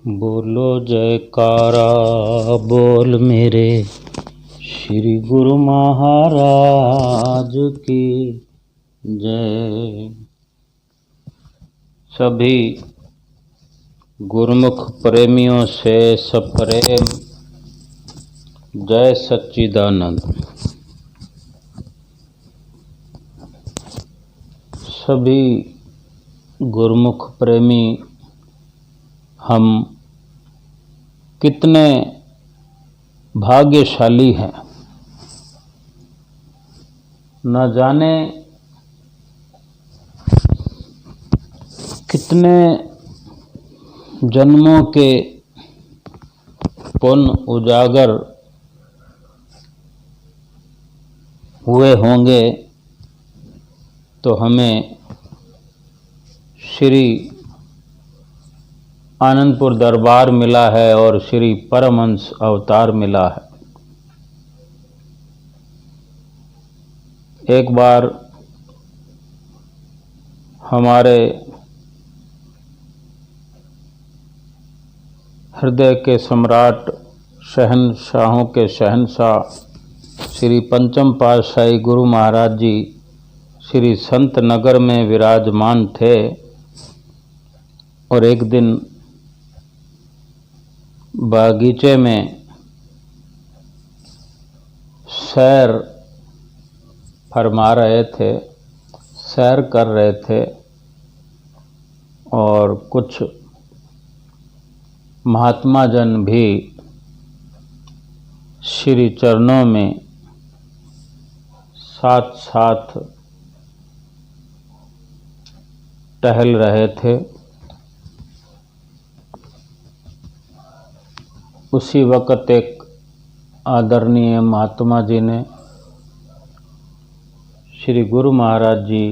बोलो जयकारा बोल मेरे श्री गुरु महाराज की जय। सभी गुरुमुख प्रेमियों से सप्रेम जय सच्चिदानंद। सभी गुरुमुख प्रेमी हम कितने भाग्यशाली हैं। न जाने कितने जन्मों के पुण्य उजागर हुए होंगे तो हमें श्री आनंदपुर दरबार मिला है और श्री परमहंस अवतार मिला है। एक बार हमारे हृदय के सम्राट शहंशाहों के शहंशाह श्री पंचम पातशाही गुरु महाराज जी श्री संत नगर में विराजमान थे और एक दिन बागीचे में सैर फरमा रहे थे, सैर कर रहे थे और कुछ महात्मा जन भी श्री चरणों में साथ साथ टहल रहे थे। उसी वक़्त एक आदरणीय महात्मा जी ने श्री गुरु महाराज जी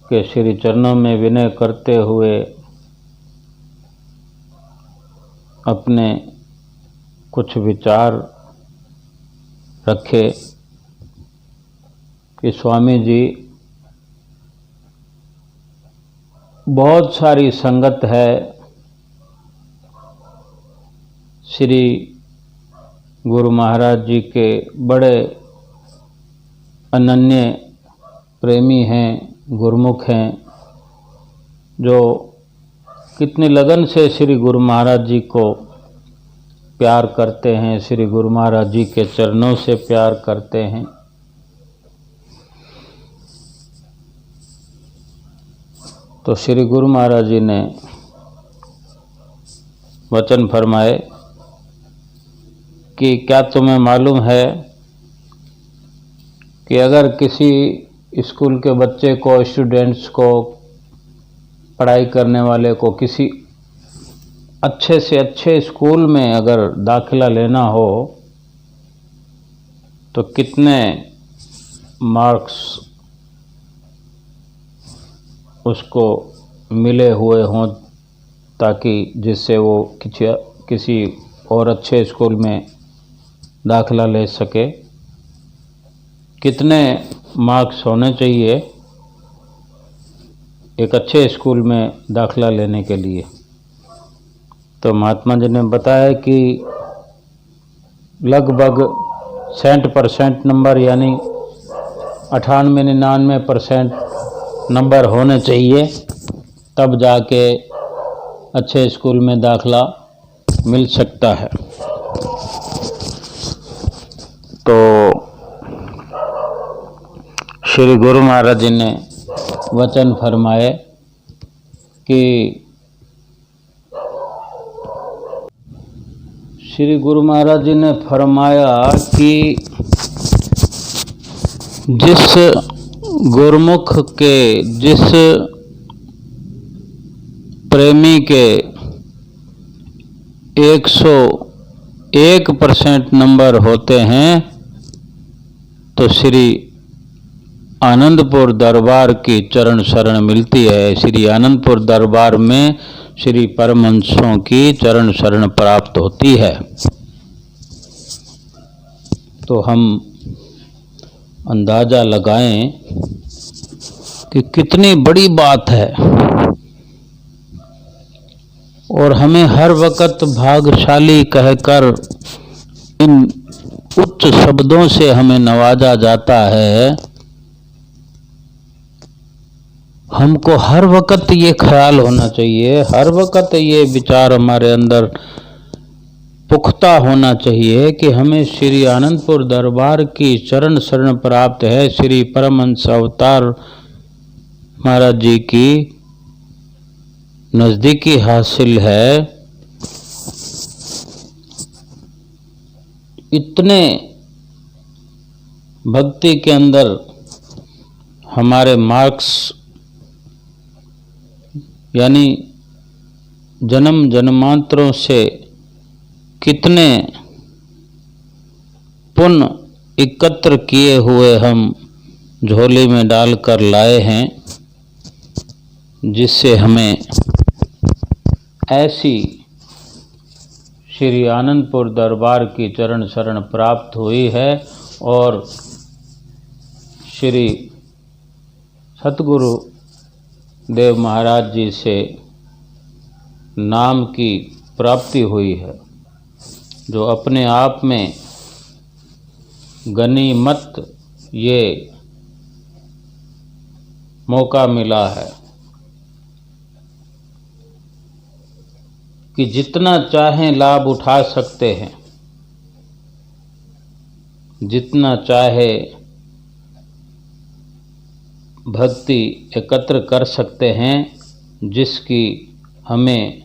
के श्री चरणों में विनय करते हुए अपने कुछ विचार रखे कि स्वामी जी, बहुत सारी संगत है, श्री गुरु महाराज जी के बड़े अनन्य प्रेमी हैं, गुरुमुख हैं, जो कितनी लगन से श्री गुरु महाराज जी को प्यार करते हैं, श्री गुरु महाराज जी के चरणों से प्यार करते हैं। तो श्री गुरु महाराज जी ने वचन फरमाए कि क्या तुम्हें मालूम है कि अगर किसी स्कूल के बच्चे को, स्टूडेंट्स को, पढ़ाई करने वाले को किसी अच्छे से अच्छे स्कूल में अगर दाखिला लेना हो तो कितने मार्क्स उसको मिले हुए हों ताकि जिससे वो किसी और अच्छे स्कूल में दाखिला ले सके, कितने मार्क्स होने चाहिए एक अच्छे स्कूल में दाखिला लेने के लिए। तो महात्मा जी ने बताया कि लगभग 60% नंबर यानी 98-99% नंबर होने चाहिए, तब जाके अच्छे स्कूल में दाखिला मिल सकता है। तो श्री गुरु महाराज जी ने वचन फरमाए कि श्री गुरु महाराज जी ने फरमाया कि जिस गुरुमुख के, जिस प्रेमी के 101% नंबर होते हैं तो श्री आनंदपुर दरबार की चरण शरण मिलती है। श्री आनंदपुर दरबार में श्री परमहंसों की चरण शरण प्राप्त होती है। तो हम अंदाज़ा लगाएं कि कितनी बड़ी बात है और हमें हर वक्त भाग्यशाली कहकर इन उच्च शब्दों से हमें नवाजा जाता है। हमको हर वक्त ये ख्याल होना चाहिए, हर वक्त ये विचार हमारे अंदर पुख्ता होना चाहिए कि हमें श्री आनंदपुर दरबार की चरण शरण प्राप्त है। श्री परमहंस अवतार महाराज जी की नजदीकी हासिल है। इतने भक्ति के अंदर हमारे मार्क्स यानी जन्म जन्मांतरों से कितने पुण्य एकत्र किए हुए हम झोली में डालकर लाए हैं, जिससे हमें ऐसी श्री आनंदपुर दरबार की चरण शरण प्राप्त हुई है और श्री सतगुरु देव महाराज जी से नाम की प्राप्ति हुई है, जो अपने आप में गनीमत ये मौका मिला है कि जितना चाहें लाभ उठा सकते हैं, जितना चाहे भक्ति एकत्र कर सकते हैं, जिसकी हमें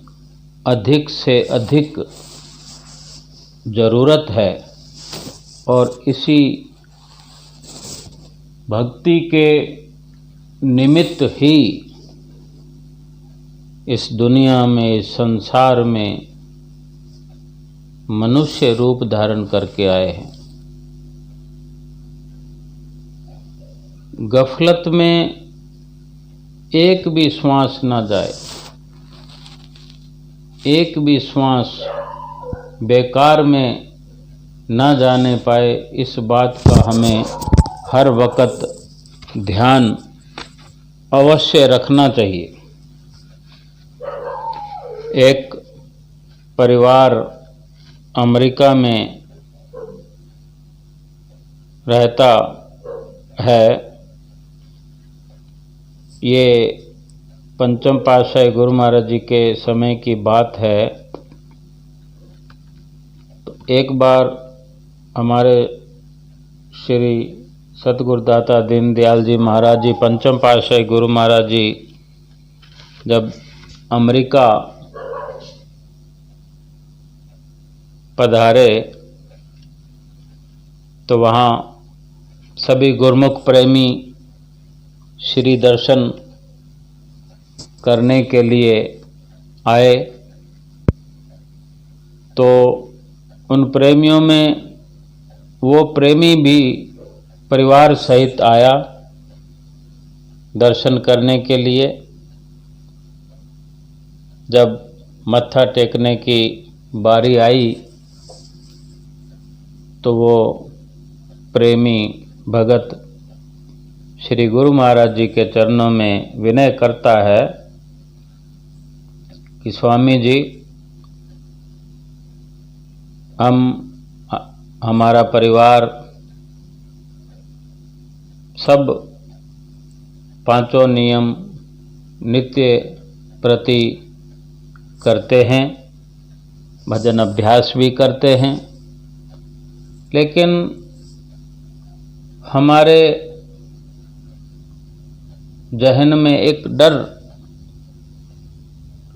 अधिक से अधिक ज़रूरत है। और इसी भक्ति के निमित्त ही इस दुनिया में, इस संसार में मनुष्य रूप धारण करके आए हैं। गफलत में एक भी श्वास न जाए, एक भी श्वास बेकार में न जाने पाए, इस बात का हमें हर वक्त ध्यान अवश्य रखना चाहिए। एक परिवार अमेरिका में रहता है। ये पंचम पातशाही गुरु महाराज जी के समय की बात है। तो एक बार हमारे श्री सतगुरुदाता दीनदयाल जी महाराज जी, पंचम पातशाही गुरु महाराज जी जब अमेरिका पधारे तो वहाँ सभी गुरमुख प्रेमी श्री दर्शन करने के लिए आए। तो उन प्रेमियों में वो प्रेमी भी परिवार सहित आया दर्शन करने के लिए। जब मत्था टेकने की बारी आई तो वो प्रेमी भगत श्री गुरु महाराज जी के चरणों में विनय करता है कि स्वामी जी, हमारा परिवार सब पांचों नियम नित्य प्रति करते हैं, भजन अभ्यास भी करते हैं, लेकिन हमारे जहन में एक डर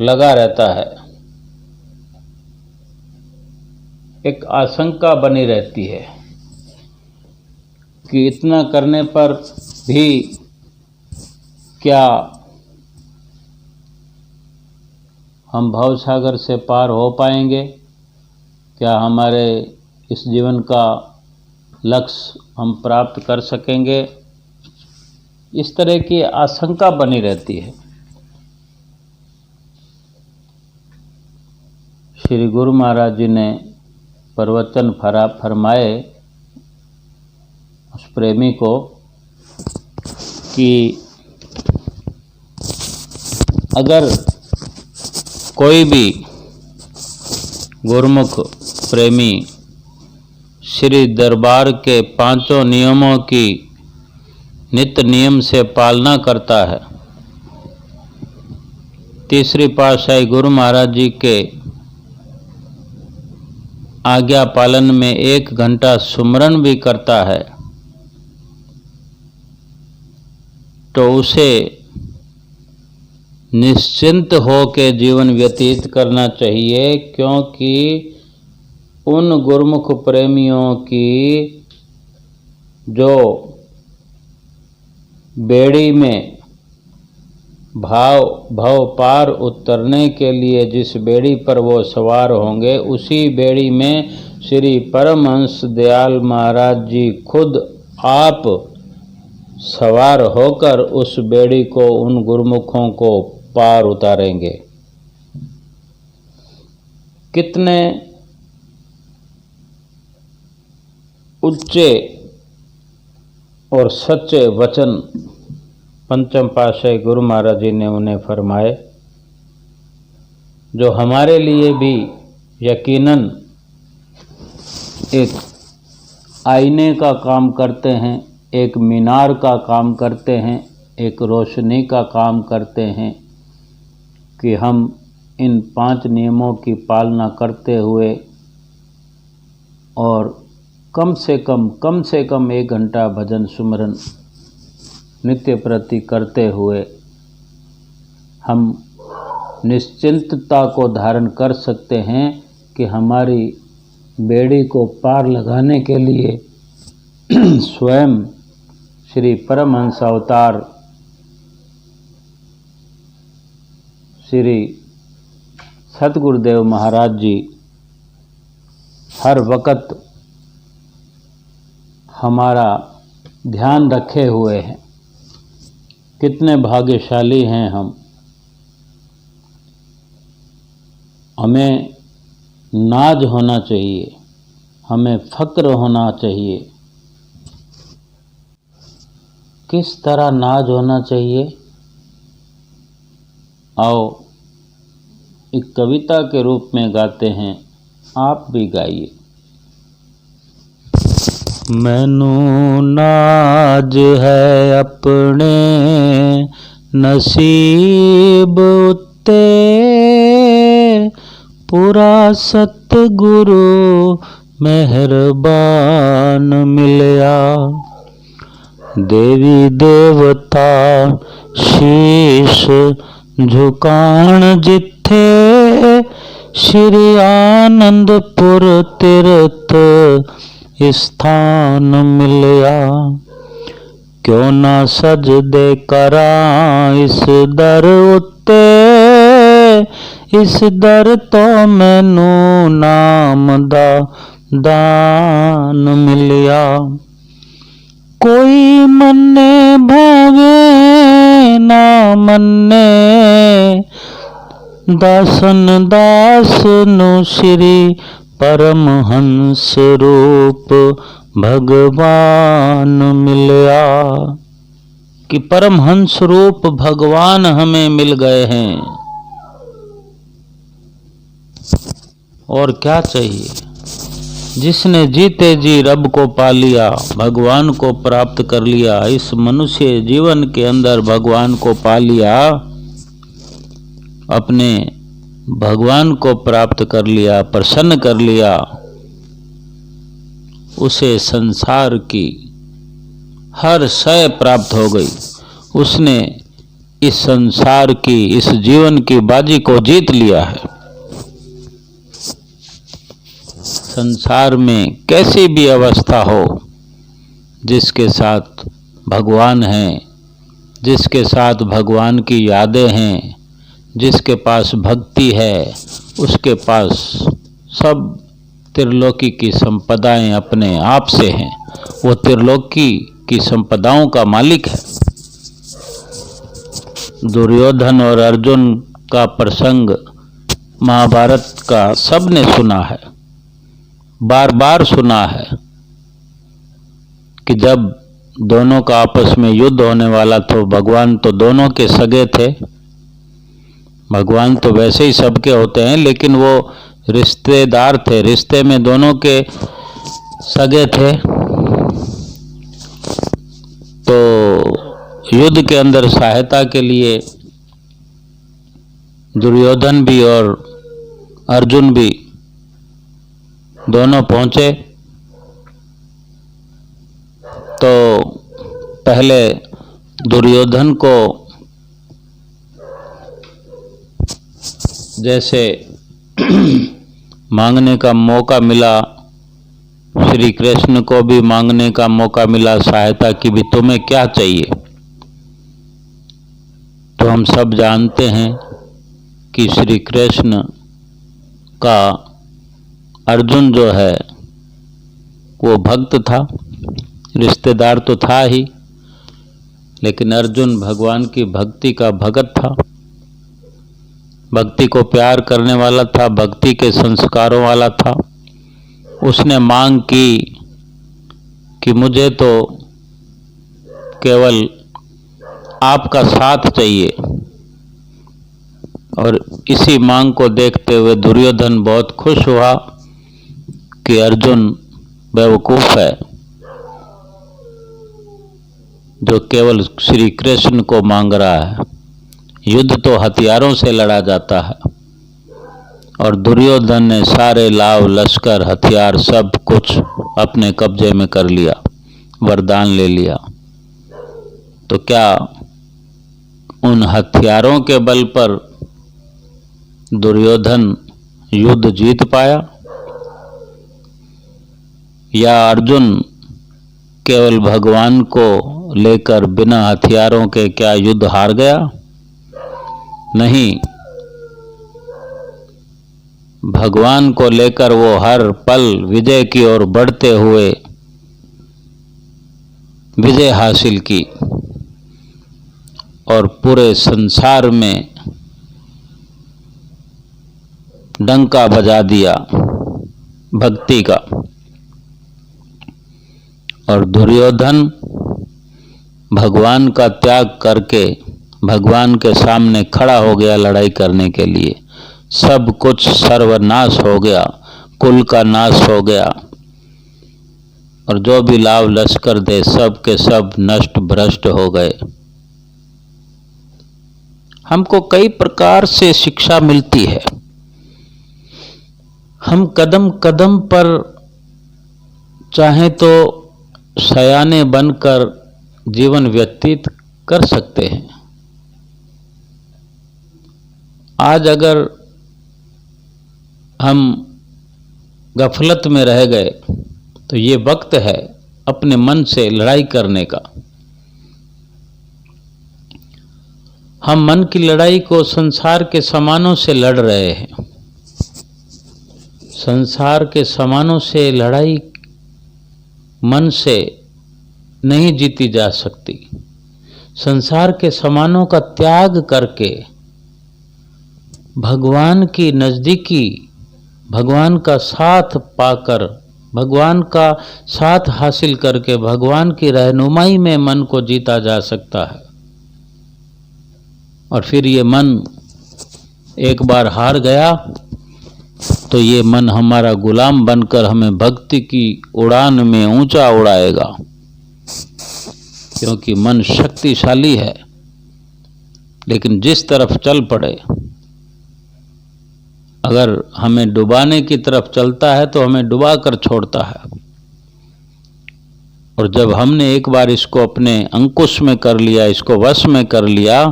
लगा रहता है, एक आशंका बनी रहती है कि इतना करने पर भी क्या हम भवसागर से पार हो पाएंगे, क्या हमारे इस जीवन का लक्ष्य हम प्राप्त कर सकेंगे। इस तरह की आशंका बनी रहती है। श्री गुरु महाराज जी ने प्रवचन फरमाए उस प्रेमी को कि अगर कोई भी गुरुमुख प्रेमी श्री दरबार के पांचों नियमों की नित्य नियम से पालना करता है, तीसरी पातशाही गुरु महाराज जी के आज्ञा पालन में 1 घंटा सुमरन भी करता है, तो उसे निश्चिंत हो के जीवन व्यतीत करना चाहिए, क्योंकि उन गुरुमुख प्रेमियों की जो बेड़ी में भव पार उतरने के लिए जिस बेड़ी पर वो सवार होंगे, उसी बेड़ी में श्री परमहंस दयाल महाराज जी खुद आप सवार होकर उस बेड़ी को उन गुरुमुखों को पार उतारेंगे। कितने उच्चे और सच्चे वचन पंचम पातशाही गुरु महाराज जी ने उन्हें फरमाए, जो हमारे लिए भी यकीनन एक आईने का काम करते हैं, एक मीनार का काम करते हैं, एक रोशनी का काम करते हैं, कि हम इन 5 नियमों की पालना करते हुए और कम से कम 1 घंटा भजन सुमरन नित्य प्रति करते हुए हम निश्चिंतता को धारण कर सकते हैं कि हमारी बेड़ी को पार लगाने के लिए स्वयं श्री परमहंस अवतार श्री सतगुरुदेव महाराज जी हर वक्त हमारा ध्यान रखे हुए हैं। कितने भाग्यशाली हैं हम। हमें नाज होना चाहिए, हमें फक्र होना चाहिए। किस तरह नाज होना चाहिए? आओ एक कविता के रूप में गाते हैं, आप भी गाइए। मैनू नाज है अपने नसीब उत्ते, पूरा सतगुरु मेहरबान मिलया। देवी देवता शीश झुकाण जिथे, श्री आनंदपुर तीर्थ स्थान मिलया। क्यों ना सजदे करां इस दर उत्ते, इस दर तो मैनू नाम दा दान मिलया। कोई मन्ने भावे ना मन्ने, दासन दास नु श्री परमहंस रूप भगवान मिलया। कि परमहंस रूप भगवान हमें मिल गए हैं, और क्या चाहिए। जिसने जीते जी रब को पा लिया, भगवान को प्राप्त कर लिया, इस मनुष्य जीवन के अंदर भगवान को पा लिया, अपने भगवान को प्राप्त कर लिया, प्रसन्न कर लिया, उसे संसार की हर शय प्राप्त हो गई। उसने इस संसार की, इस जीवन की बाजी को जीत लिया है। संसार में कैसी भी अवस्था हो, जिसके साथ भगवान हैं, जिसके साथ भगवान की यादें हैं, जिसके पास भक्ति है, उसके पास सब त्रिलोकी की संपदाएं अपने आप से हैं। वो त्रिलोकी की संपदाओं का मालिक है। दुर्योधन और अर्जुन का प्रसंग महाभारत का सबने सुना है, बार बार सुना है, कि जब दोनों का आपस में युद्ध होने वाला तो भगवान तो दोनों के सगे थे, भगवान तो वैसे ही सबके होते हैं, लेकिन वो रिश्तेदार थे, रिश्ते में दोनों के सगे थे। तो युद्ध के अंदर सहायता के लिए दुर्योधन भी और अर्जुन भी दोनों पहुंचे। तो पहले दुर्योधन को जैसे मांगने का मौका मिला, श्री कृष्ण को भी मांगने का मौका मिला सहायता की भी, तुम्हें क्या चाहिए। तो हम सब जानते हैं कि श्री कृष्ण का अर्जुन जो है वो भक्त था, रिश्तेदार तो था ही, लेकिन अर्जुन भगवान की भक्ति का भगत था, भक्ति को प्यार करने वाला था, भक्ति के संस्कारों वाला था। उसने मांग की कि मुझे तो केवल आपका साथ चाहिए। और इसी मांग को देखते हुए दुर्योधन बहुत खुश हुआ कि अर्जुन बेवकूफ है जो केवल श्री कृष्ण को मांग रहा है। युद्ध तो हथियारों से लड़ा जाता है, और दुर्योधन ने सारे लाव लश्कर हथियार सब कुछ अपने कब्जे में कर लिया, वरदान ले लिया। तो क्या उन हथियारों के बल पर दुर्योधन युद्ध जीत पाया, या अर्जुन केवल भगवान को लेकर बिना हथियारों के क्या युद्ध हार गया? नहीं, भगवान को लेकर वो हर पल विजय की ओर बढ़ते हुए विजय हासिल की और पूरे संसार में डंका बजा दिया भक्ति का। और दुर्योधन भगवान का त्याग करके भगवान के सामने खड़ा हो गया लड़ाई करने के लिए। सब कुछ सर्वनाश हो गया, कुल का नाश हो गया, और जो भी लाव लश्कर थे सब के सब नष्ट भ्रष्ट हो गए। हमको कई प्रकार से शिक्षा मिलती है। हम कदम कदम पर चाहें तो सयाने बनकर जीवन व्यतीत कर सकते हैं। आज अगर हम गफलत में रह गए तो ये वक्त है अपने मन से लड़ाई करने का। हम मन की लड़ाई को संसार के सामानों से लड़ रहे हैं। संसार के सामानों से लड़ाई मन से नहीं जीती जा सकती। संसार के सामानों का त्याग करके भगवान की नज़दीकी, भगवान का साथ पाकर, भगवान का साथ हासिल करके भगवान की रहनुमाई में मन को जीता जा सकता है। और फिर ये मन एक बार हार गया तो ये मन हमारा गुलाम बनकर हमें भक्ति की उड़ान में ऊंचा उड़ाएगा, क्योंकि मन शक्तिशाली है। लेकिन जिस तरफ चल पड़े, अगर हमें डुबाने की तरफ चलता है तो हमें डुबा कर छोड़ता है। और जब हमने एक बार इसको अपने अंकुश में कर लिया, इसको वश में कर लिया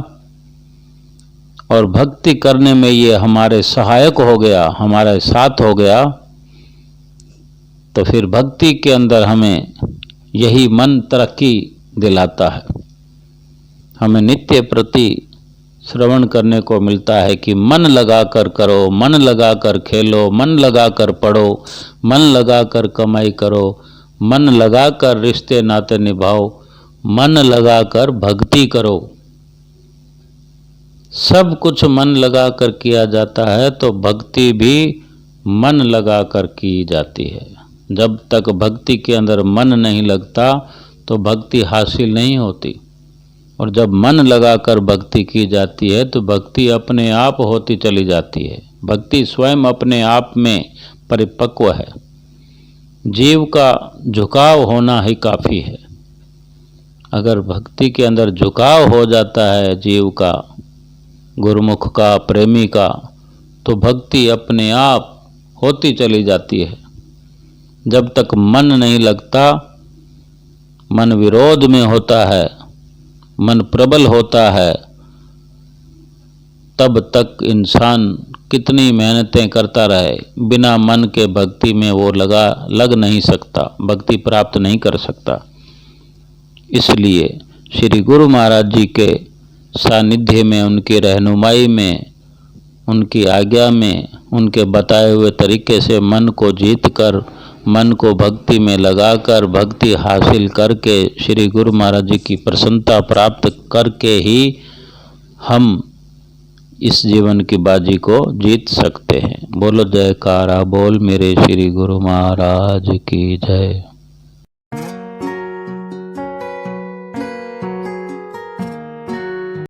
और भक्ति करने में ये हमारे सहायक हो गया, हमारे साथ हो गया, तो फिर भक्ति के अंदर हमें यही मन तरक्की दिलाता है। हमें नित्य प्रति श्रवण करने को मिलता है कि मन लगाकर करो, मन लगाकर खेलो, मन लगाकर पढ़ो, मन लगाकर कमाई करो, मन लगाकर रिश्ते नाते निभाओ, मन लगाकर भक्ति करो। सब कुछ मन लगाकर किया जाता है तो भक्ति भी मन लगाकर की जाती है। जब तक भक्ति के अंदर मन नहीं लगता तो भक्ति हासिल नहीं होती। और जब मन लगाकर भक्ति की जाती है तो भक्ति अपने आप होती चली जाती है। भक्ति स्वयं अपने आप में परिपक्व है। जीव का झुकाव होना ही काफ़ी है। अगर भक्ति के अंदर झुकाव हो जाता है जीव का, गुरुमुख का, प्रेमी का, तो भक्ति अपने आप होती चली जाती है। जब तक मन नहीं लगता, मन विरोध में होता है, मन प्रबल होता है, तब तक इंसान कितनी मेहनतें करता रहे, बिना मन के भक्ति में वो लग नहीं सकता, भक्ति प्राप्त नहीं कर सकता। इसलिए श्री गुरु महाराज जी के सानिध्य में, उनकी रहनुमाई में, उनकी आज्ञा में, उनके बताए हुए तरीके से मन को जीत कर, मन को भक्ति में लगाकर, भक्ति हासिल करके, श्री गुरु महाराज जी की प्रसन्नता प्राप्त करके ही हम इस जीवन की बाजी को जीत सकते हैं। बोलो जयकारा बोल मेरे श्री गुरु महाराज की जय।